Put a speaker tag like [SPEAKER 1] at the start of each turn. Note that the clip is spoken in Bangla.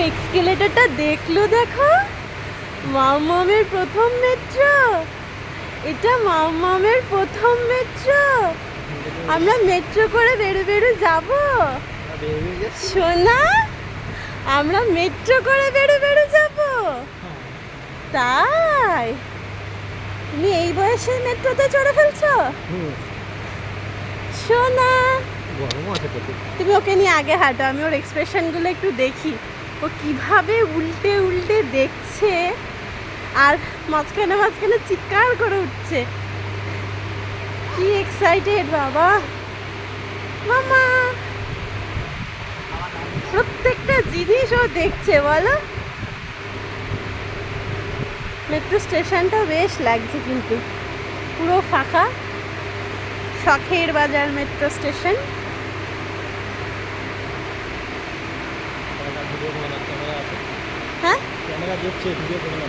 [SPEAKER 1] এক্সকেলেটরটা দেখলো, দেখো মামামের প্রথম মেট্রো। এটা মামামের প্রথম মেট্রো। আমরা মেট্রো করে বেরো বেরো যাব সোনা, আমরা মেট্রো করে বেরো বেরো যাব। তাই তুমি এই বয়সে মেট্রোতে চড়ে ফেলছো সোনা? তুমি ওকে নিয়ে আগে হাঁটো, আমি ওর এক্সপ্রেশনগুলো একটু দেখি, ও কিভাবে উল্টে উল্টে দেখছে আর মাঝখানে মাঝখানে চিৎকার করে উঠছে। কি এক্সাইটেড বাবা মামা, প্রত্যেকটা জিনিস ও দেখছে বলো। মেট্রো স্টেশনটা বেশ লাগছে কিন্তু, পুরো ফাঁকা। শখের বাজার মেট্রো স্টেশন। হ্যাঁ,
[SPEAKER 2] ক্যামেরা দেখছে, ভিডিও করে না।